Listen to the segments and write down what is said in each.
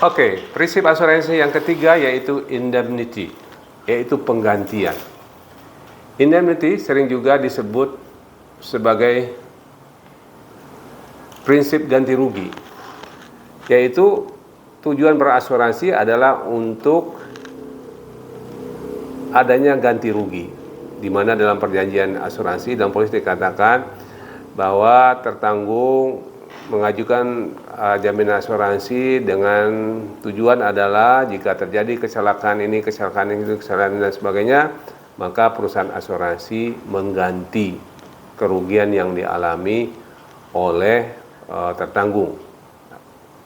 Oke, prinsip asuransi yang ketiga yaitu indemnity, yaitu penggantian. Indemnity sering juga disebut sebagai prinsip ganti rugi, yaitu tujuan berasuransi adalah untuk adanya ganti rugi, di mana dalam perjanjian asuransi dan polis dikatakan bahwa tertanggung mengajukan jaminan asuransi dengan tujuan adalah jika terjadi kecelakaan ini, kecelakaan dan sebagainya, maka perusahaan asuransi mengganti kerugian yang dialami oleh tertanggung.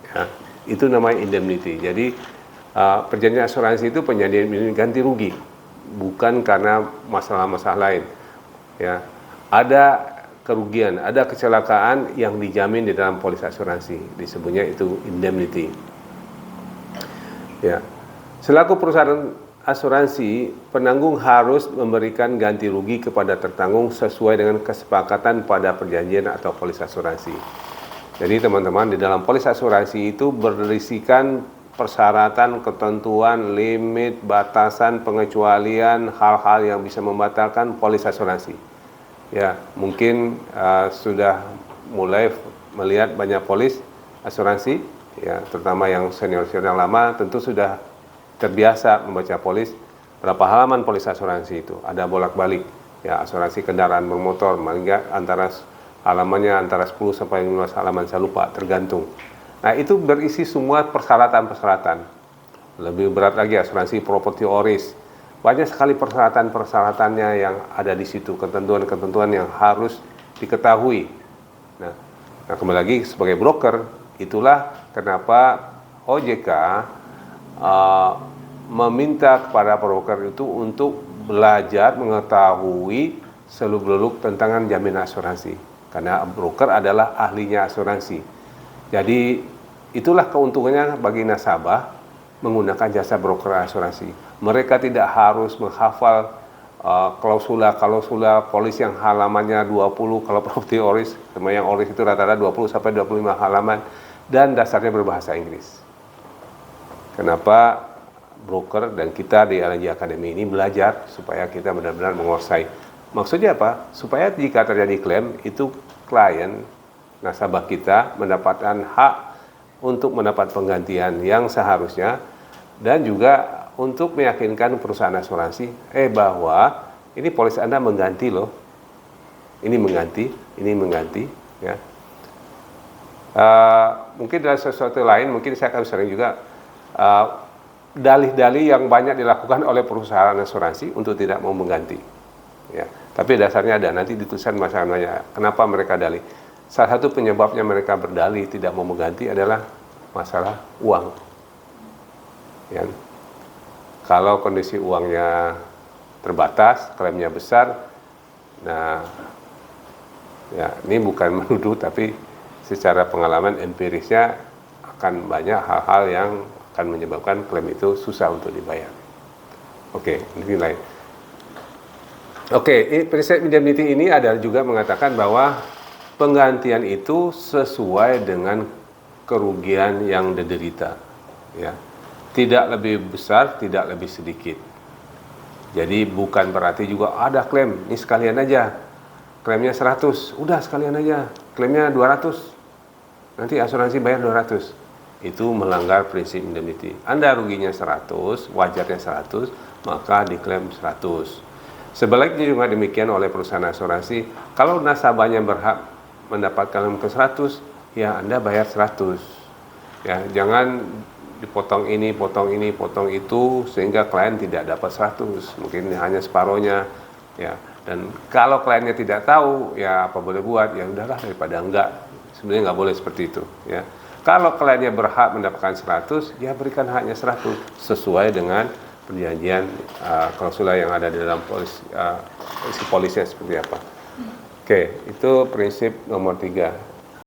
Ya, itu namanya indemnity. Jadi perjanjian asuransi itu perjanjian ganti rugi, bukan karena masalah-masalah lain. Ya, ada kerugian, ada kecelakaan yang dijamin di dalam polis asuransi, disebutnya itu indemnity. Ya, selaku perusahaan asuransi, penanggung harus memberikan ganti rugi kepada tertanggung sesuai dengan kesepakatan pada perjanjian atau polis asuransi. Jadi teman-teman, di dalam polis asuransi itu berisikan persyaratan, ketentuan, limit, batasan, pengecualian, hal-hal yang bisa membatalkan polis asuransi. Ya, mungkin sudah mulai melihat banyak polis asuransi, ya, terutama yang senior-senior lama tentu sudah terbiasa membaca polis. Berapa halaman polis asuransi itu? Ada bolak-balik. Ya, asuransi kendaraan bermotor, antara halamannya antara 10 sampai 15 halaman, saya lupa, tergantung. Nah, itu berisi semua persyaratan-persyaratan. Lebih berat lagi asuransi property oris. Banyak sekali persyaratan-persyaratannya yang ada di situ, ketentuan-ketentuan yang harus diketahui. Nah, kembali lagi sebagai broker, itulah kenapa OJK meminta kepada broker itu untuk belajar mengetahui seluk-beluk tentang jaminan asuransi. Karena broker adalah ahlinya asuransi. Jadi itulah keuntungannya bagi nasabah menggunakan jasa broker asuransi. Mereka tidak harus menghafal klausula polis yang halamannya 20, kalau property oris, sama yang oris itu rata-rata 20 sampai 25 halaman, dan dasarnya berbahasa Inggris. Kenapa broker dan kita di LNG Academy ini belajar supaya kita benar-benar menguasai. Maksudnya apa? Supaya jika terjadi klaim, itu klien, nasabah kita mendapatkan hak untuk mendapat penggantian yang seharusnya, dan juga untuk meyakinkan perusahaan asuransi bahwa ini polis Anda mengganti loh, ini mengganti, ya. Mungkin dalam sesuatu lain, mungkin saya akan sering juga dalih-dalih yang banyak dilakukan oleh perusahaan asuransi untuk tidak mau mengganti, ya. Tapi dasarnya ada, nanti ditulisan masalahnya kenapa mereka dalih. Salah satu penyebabnya mereka berdalih tidak mau mengganti adalah masalah uang, ya. Kalau kondisi uangnya terbatas, klaimnya besar, nah, ya, ini bukan menuduh, tapi secara pengalaman empirisnya akan banyak hal-hal yang akan menyebabkan klaim itu susah untuk dibayar. Oke, ini lain. Oke, prinsip indemnity ini ada juga mengatakan bahwa penggantian itu sesuai dengan kerugian yang diderita, ya. Tidak lebih besar, tidak lebih sedikit. Jadi bukan berarti juga ada klaim, ini sekalian aja. Klaimnya 100, udah sekalian aja. Klaimnya 200, nanti asuransi bayar 200. Itu melanggar prinsip indemnity. Anda ruginya 100, wajarnya 100, maka diklaim 100. Sebaliknya juga demikian oleh perusahaan asuransi. Kalau nasabahnya berhak mendapatkan ke 100, ya Anda bayar 100. Ya, jangan dipotong ini, potong itu, sehingga klien tidak dapat 100, mungkin hanya separohnya, ya. Dan kalau kliennya tidak tahu, ya apa boleh buat, ya udahlah daripada enggak. Sebenarnya nggak boleh seperti itu, ya. Kalau kliennya berhak mendapatkan 100, ya berikan haknya 100 sesuai dengan perjanjian klausula yang ada di dalam polisnya seperti apa. Oke, itu prinsip nomor 3.